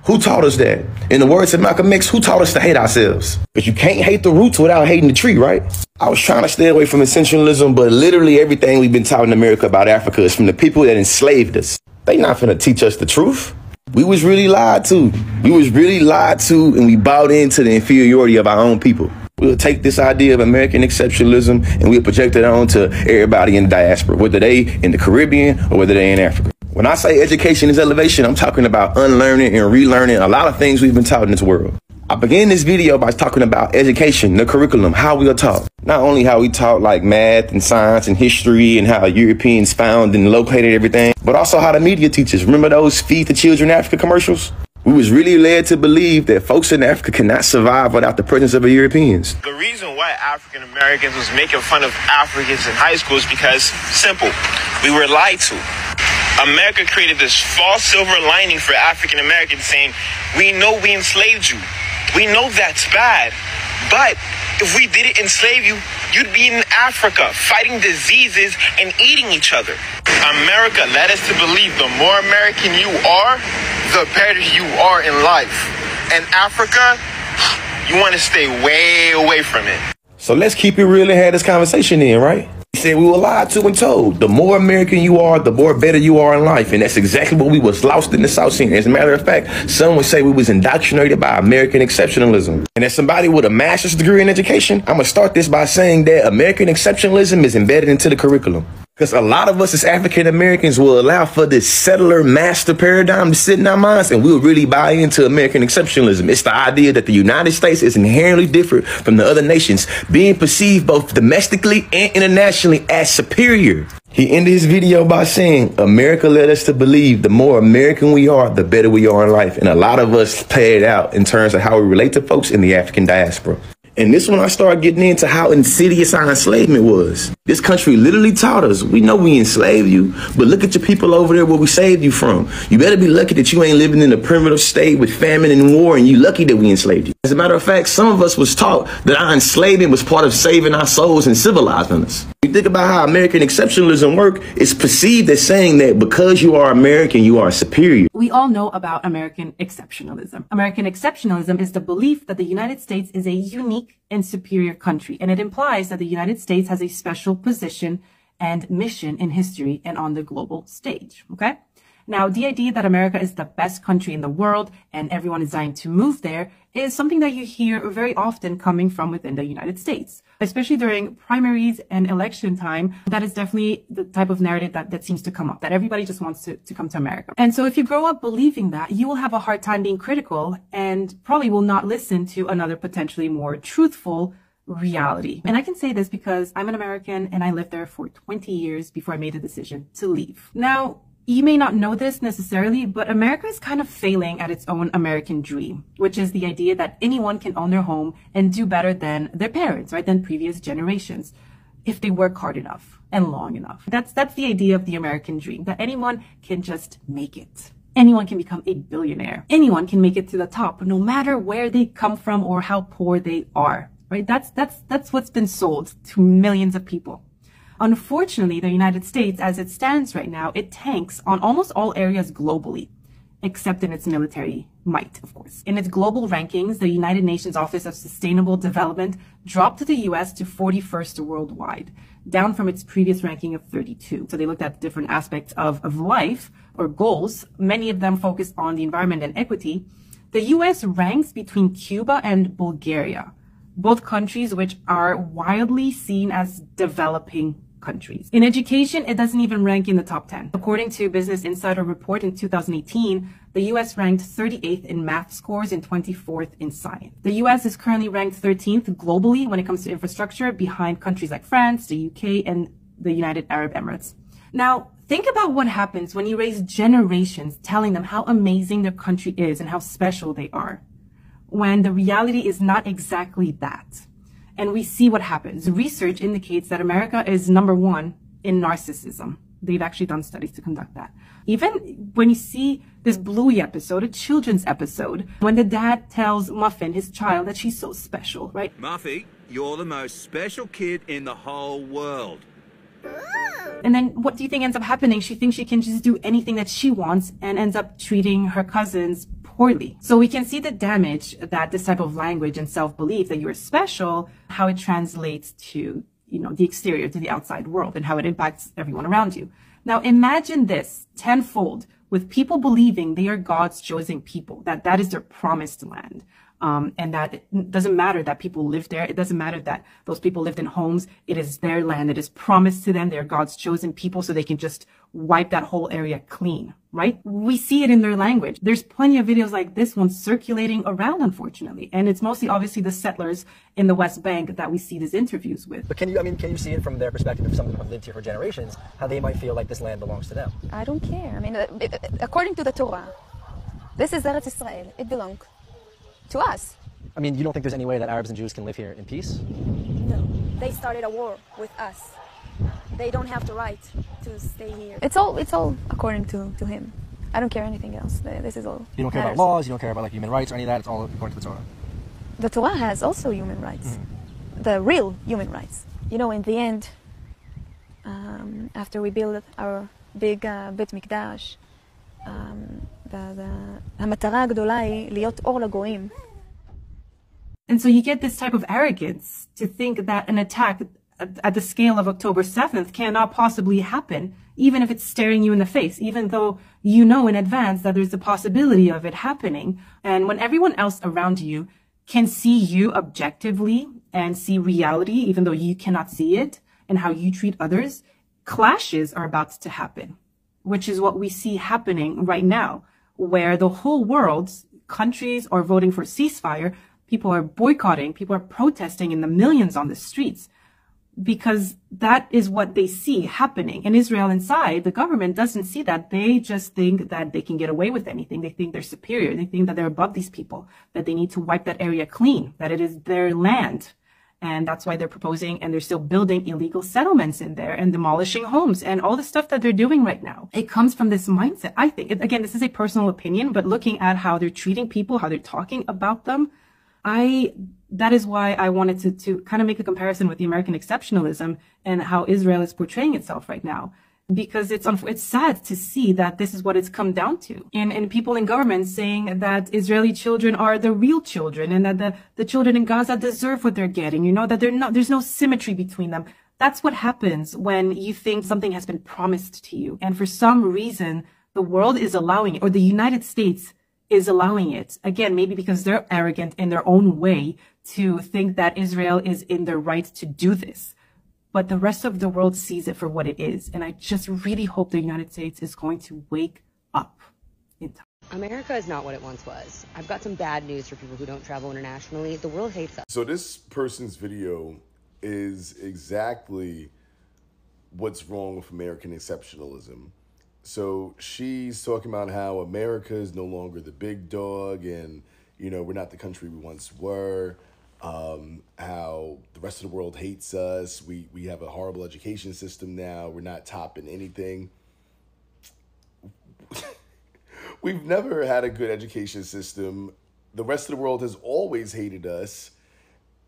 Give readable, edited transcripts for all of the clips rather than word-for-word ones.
Who taught us that? In the words of Malcolm X, who taught us to hate ourselves? Because you can't hate the roots without hating the tree, right? I was trying to stay away from essentialism, but literally everything we've been taught in America about Africa is from the people that enslaved us. They not finna teach us the truth. We was really lied to. We was really lied to, and we bought into the inferiority of our own people. We'll take this idea of American exceptionalism and we'll project it on to everybody in the diaspora, whether they in the Caribbean or whether they in Africa. When I say education is elevation, I'm talking about unlearning and relearning a lot of things we've been taught in this world. I began this video by talking about education, the curriculum, how we are taught. Not only how we taught like math and science and history and how Europeans found and located everything, but also how the media teaches. Remember those Feed the Children Africa commercials? We was really led to believe that folks in Africa cannot survive without the presence of the Europeans. The reason why African Americans was making fun of Africans in high school is because, simple, we were lied to. America created this false silver lining for African Americans saying, we know we enslaved you. We know that's bad. But if we didn't enslave you, you'd be in Africa fighting diseases and eating each other. America led us to believe the more American you are, the better you are in life. And Africa, you want to stay way away from it. So let's keep it real and have this conversation in, right? He said we were lied to and told. The more American you are, the more better you are in life. And that's exactly what we was lost in the South scene. As a matter of fact, some would say we was indoctrinated by American exceptionalism. And as somebody with a master's degree in education, I'm going to start this by saying that American exceptionalism is embedded into the curriculum. Because a lot of us as African Americans will allow for this settler master paradigm to sit in our minds, and we'll really buy into American exceptionalism. It's the idea that the United States is inherently different from the other nations, being perceived both domestically and internationally as superior. He ended his video by saying, America led us to believe the more American we are, the better we are in life. And a lot of us play it out in terms of how we relate to folks in the African diaspora. And this one I started getting into how insidious our enslavement was. This country literally taught us, we know we enslaved you, but look at your people over there where we saved you from. You better be lucky that you ain't living in a primitive state with famine and war, and you lucky that we enslaved you. As a matter of fact, some of us was taught that our enslavement was part of saving our souls and civilizing us. You think about how American exceptionalism work, it's perceived as saying that because you are American, you are superior. We all know about American exceptionalism. American exceptionalism is the belief that the United States is a unique and superior country, and it implies that the United States has a special position and mission in history and on the global stage, okay? Now, the idea that America is the best country in the world and everyone is dying to move there is something that you hear very often coming from within the United States, especially during primaries and election time. That is definitely the type of narrative that seems to come up, that everybody just wants to come to America. And so if you grow up believing that, you will have a hard time being critical and probably will not listen to another potentially more truthful reality. And I can say this because I'm an American and I lived there for 20 years before I made the decision to leave. Now, you may not know this necessarily, but America is kind of failing at its own American dream, which is the idea that anyone can own their home and do better than their parents, right? Than previous generations, if they work hard enough and long enough. That's the idea of the American dream, that anyone can just make it. Anyone can become a billionaire. Anyone can make it to the top, no matter where they come from or how poor they are, right? That's what's been sold to millions of people. Unfortunately, the United States, as it stands right now, it tanks on almost all areas globally, except in its military might, of course. In its global rankings, the United Nations Office of Sustainable Development dropped the U.S. to 41st worldwide, down from its previous ranking of 32. So they looked at different aspects of life or goals. Many of them focused on the environment and equity. The U.S. ranks between Cuba and Bulgaria, both countries which are widely seen as developing countries. In education, it doesn't even rank in the top 10. According to Business Insider report in 2018, the U.S. ranked 38th in math scores and 24th in science. The U.S. is currently ranked 13th globally when it comes to infrastructure, behind countries like France, the UK, and the United Arab Emirates. Now, think about what happens when you raise generations telling them how amazing their country is and how special they are, when the reality is not exactly that. And we see what happens. Research indicates that America is #1 in narcissism. They've actually done studies to conduct that. Even when you see this Bluey episode, a children's episode, when the dad tells Muffin, his child, that she's so special, right? Muffy, you're the most special kid in the whole world. And then what do you think ends up happening? She thinks she can just do anything that she wants and ends up treating her cousins poorly. So we can see the damage that this type of language and self-belief that you are special, how it translates to, the exterior, to the outside world, and how it impacts everyone around you. Now imagine this tenfold, with people believing they are God's chosen people, that is their promised land. And that it doesn't matter that people live there. It doesn't matter that those people lived in homes. It is their land. It is promised to them. They're God's chosen people, so they can just wipe that whole area clean, right? We see it in their language. There's plenty of videos like this one circulating around, unfortunately. And it's mostly obviously the settlers in the West Bank that we see these interviews with. But can you see it from their perspective, if some of them have lived here for generations, how they might feel like this land belongs to them? I don't care. I mean, according to the Torah, this is Eretz Israel. It belongs to us. I mean, you don't think there's any way that Arabs and Jews can live here in peace? No. They started a war with us. They don't have the right to stay here. It's all according to him. I don't care anything else. This is all. You don't care about laws, you don't care about like human rights or any of that, it's all according to the Torah. The Torah has also human rights. The real human rights. In the end, after we build our big בית מקדש, המטרה הגדולה היא להיות אור לגויים. And so you get this type of arrogance to think that an attack at the scale of October 7th cannot possibly happen, even if it's staring you in the face, even though you know in advance that there's a possibility of it happening. And when everyone else around you can see you objectively and see reality, even though you cannot see it, and how you treat others, clashes are about to happen, which is what we see happening right now, where the whole world, countries are voting for ceasefire. People are boycotting, people are protesting in the millions on the streets, because that is what they see happening. And Israel inside, the government doesn't see that. They just think that they can get away with anything. They think they're superior. They think that they're above these people, that they need to wipe that area clean, that it is their land. And that's why they're proposing, and they're still building illegal settlements in there and demolishing homes and all the stuff that they're doing right now. It comes from this mindset, I think. Again, this is a personal opinion, but looking at how they're treating people, how they're talking about them, that is why I wanted to kind of make a comparison with the American exceptionalism and how Israel is portraying itself right now. Because it's sad to see that this is what it's come down to. And people in government saying that Israeli children are the real children, and that the children in Gaza deserve what they're getting, that there's no symmetry between them. That's what happens when you think something has been promised to you. And for some reason, the world is allowing it, or the United States is allowing it. Again, maybe because they're arrogant in their own way to think that Israel is in their right to do this. But the rest of the world sees it for what it is. And I just really hope the United States is going to wake up in time. America is not what it once was. I've got some bad news for people who don't travel internationally. The world hates us. So this person's video is exactly what's wrong with American exceptionalism. So she's talking about how America is no longer the big dog, and, we're not the country we once were. How the rest of the world hates us. We have a horrible education system now. We're not topping anything. We've never had a good education system. The rest of the world has always hated us.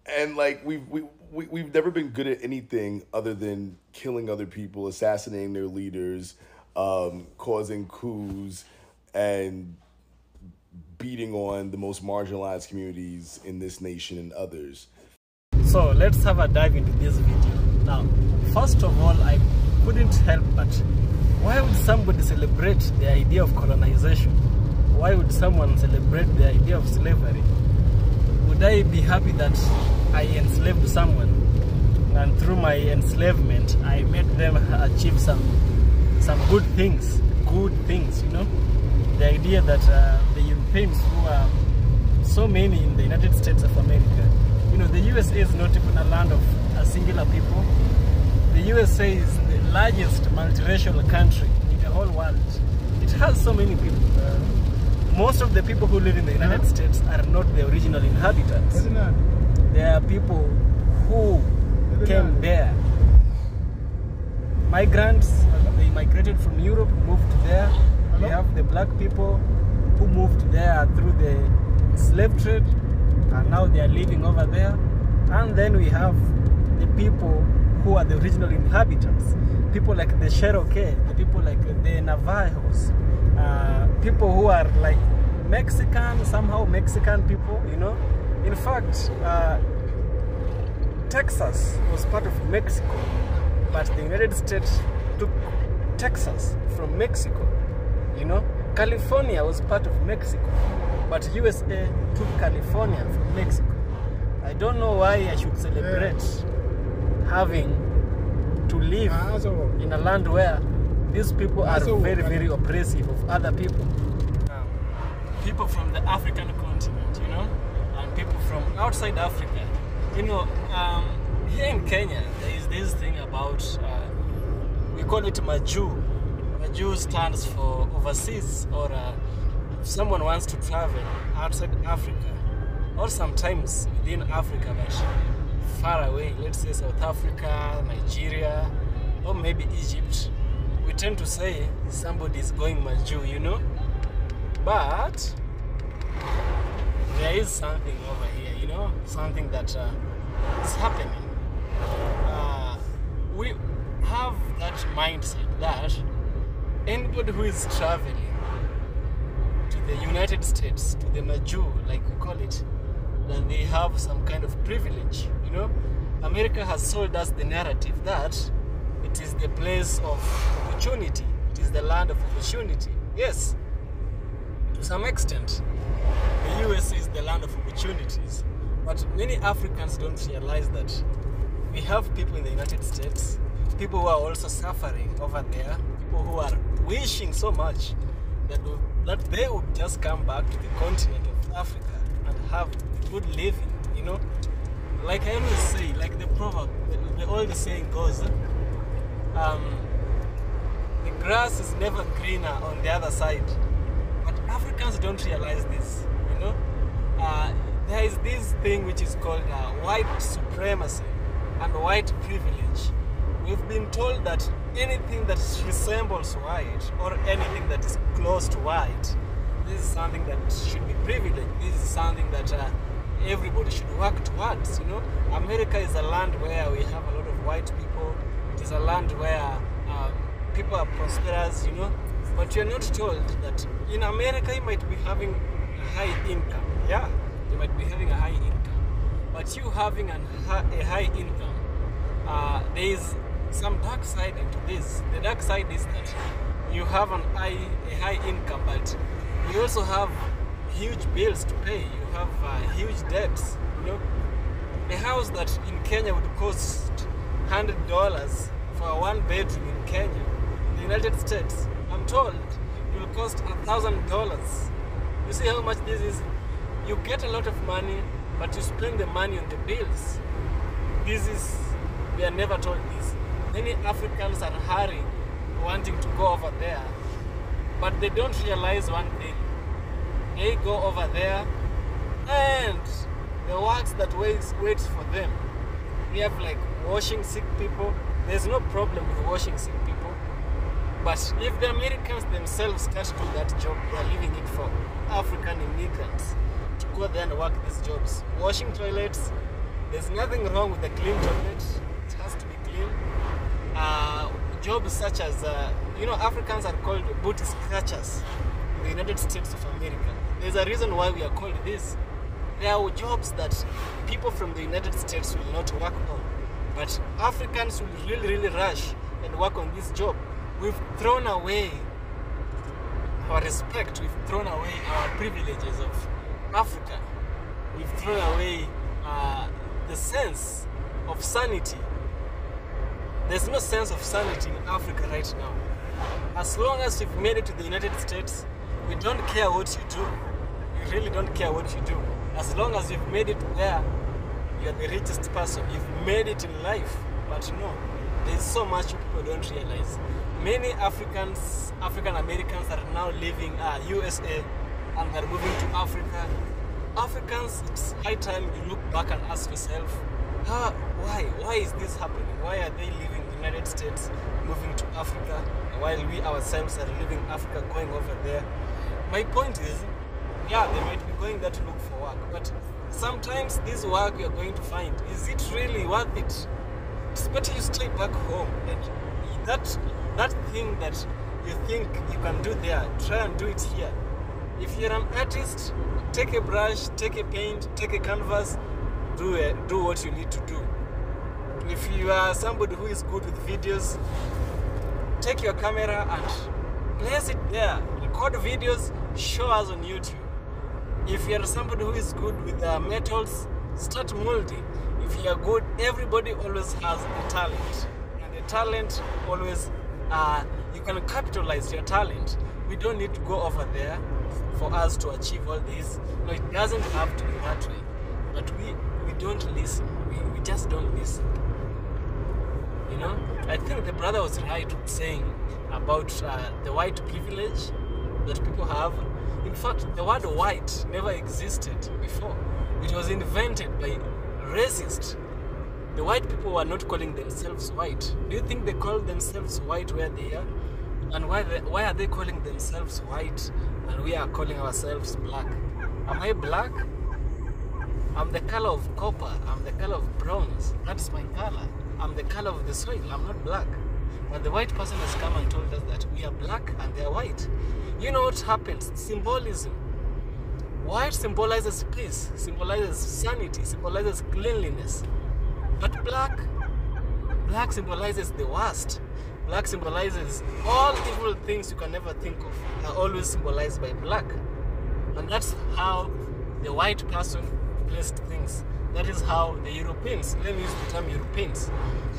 And we've never been good at anything other than killing other people, assassinating their leaders, causing coups, and beating on the most marginalized communities in this nation and others. So let's have a dive into this video. Now, first of all, I couldn't help but, why would somebody celebrate the idea of colonization? Why would someone celebrate the idea of slavery? Would I be happy that I enslaved someone, and through my enslavement I made them achieve some good things, The idea that the Europeans, who are so many in the United States of America, the USA is not even a land of a singular people. The USA is the largest multiracial country in the whole world. It has so many people. Most of the people who live in the United States are not the original inhabitants. There are people who came there. Migrants, they migrated from Europe, moved there. We have the black people who moved there through the slave trade, and now they are living over there. And then we have the people who are the original inhabitants, people like the Cherokee, the people like the Navajos, people who are like Mexican, somehow Mexican people, you know. In fact, Texas was part of Mexico, but the United States took Texas from Mexico, you know. California was part of Mexico, but USA took California from Mexico. I don't know why I should celebrate having to live in a land where these people are very, very oppressive of other people. People from the African continent, you know, and people from outside Africa. You know, here in Kenya, there is this thing about, we call it Maju. Maju stands for overseas, or if someone wants to travel outside Africa, or sometimes within Africa, but far away, let's say South Africa, Nigeria, or maybe Egypt, we tend to say somebody is going Maju, you know. But there is something over here, you know, something that is happening. We have that mindset that anybody who is traveling to the United States, to the Maju, like we call it, that they have some kind of privilege, you know. America has sold us the narrative that it is the place of opportunity, it is the land of opportunity. Yes, to some extent, the US is the land of opportunities, but many Africans don't realize that we have people in the United States, people who are also suffering over there, people who are wishing so much that they would just come back to the continent of Africa and have good living, you know. Like I always say, like the proverb, the old saying goes, the grass is never greener on the other side. But Africans don't realize this, you know. There is this thing which is called white supremacy and white privilege. We've been told that anything that resembles white or anything that is close to white, this is something that should be privileged. This is something that everybody should work towards, you know. America is a land where we have a lot of white people. It is a land where people are prosperous, you know. But you're not told that in America you might be having a high income. Yeah, you might be having a high income. But you having a high income, there is some dark side into this. The dark side is that you have a high income, but you also have huge bills to pay. You have huge debts, you know. A house that in Kenya would cost $100 for a one bedroom in Kenya, in the United States, I'm told it will cost $1,000. You see how much this is? You get a lot of money, but you spend the money on the bills. We are never told this. Many Africans are hurrying, wanting to go over there, but they don't realize one thing. They go over there, and the works that waits for them. We have like washing sick people. There's no problem with washing sick people. But if the Americans themselves can't do that job, they are leaving it for African immigrants to go there and work these jobs. Washing toilets, there's nothing wrong with the clean toilet. It has to be clean. Jobs such as, you know, Africans are called booty scratchers in the United States of America. There's a reason why we are called this. There are jobs that people from the United States will not work on, but Africans will really, really rush and work on this job. We've thrown away our respect, we've thrown away our privileges of Africa. We've thrown away the sense of sanity. There's no sense of sanity in Africa right now. As long as you've made it to the United States, we don't care what you do. We really don't care what you do. As long as you've made it there, you're the richest person. You've made it in life. But no, there's so much people don't realize. Many African Americans are now leaving USA and are moving to Africa. Africans, it's high time you look back and ask yourself, why is this happening? Why are they leaving the United States, moving to Africa, while we ourselves are leaving Africa, going over there? My point is, yeah, they might be going there to look for work, but sometimes this work you're going to find, is it really worth it? It's better you stay back home, and that thing that you think you can do there, try and do it here. If you're an artist, take a brush, take a paint, take a canvas, do what you need to do. If you are somebody who is good with videos, take your camera and place it there. Record videos, show us on YouTube. If you are somebody who is good with metals, start molding. If you are good, everybody always has a talent. And the talent always, you can capitalize your talent. We don't need to go over there for us to achieve all this. No, it doesn't have to be that way. But we don't listen. We just don't listen. You know, I think the brother was right saying about the white privilege that people have. In fact, the word white never existed before. It was invented by racists. The white people were not calling themselves white. Do you think they call themselves white where they are? And why are they calling themselves white and we are calling ourselves black? Am I black? I'm the color of copper. I'm the color of bronze. That's my color. I'm the color of the soil. I'm not black. But the white person has come and told us that we are black and they are white. You know what happens? Symbolism. White symbolizes peace, symbolizes sanity, symbolizes cleanliness. But black symbolizes the worst. Black symbolizes all evil things you can never think of are always symbolized by black. And that's how the white person placed things. That is how the Europeans, let me use the term Europeans,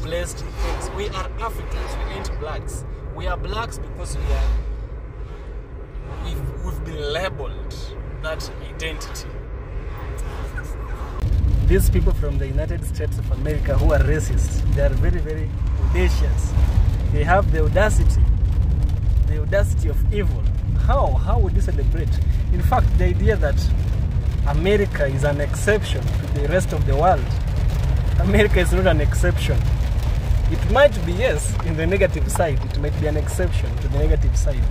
placed things. We are Africans, we ain't blacks. We are blacks because we've been labeled that identity. These people from the United States of America who are racist, they are very, very audacious. They have the audacity of evil. How would you celebrate? In fact, the idea that America is an exception to the rest of the world. America is not an exception. It might be, yes, in the negative side. It might be an exception to the negative side.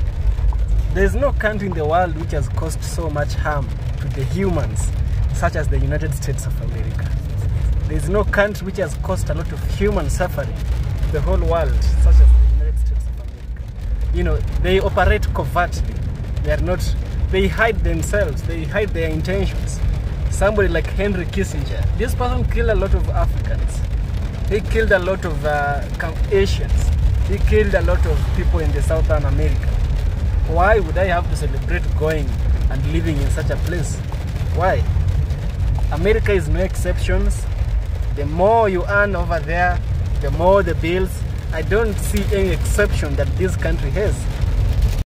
There is no country in the world which has caused so much harm to the humans such as the United States of America. There is no country which has caused a lot of human suffering to the whole world such as the United States of America. You know, they operate covertly. They hide themselves, they hide their intentions. Somebody like Henry Kissinger, this person killed a lot of Africans. He killed a lot of Asians. He killed a lot of people in the Southern America. Why would I have to celebrate going and living in such a place? Why? America is no exceptions. The more you earn over there, the more the bills. I don't see any exception that this country has.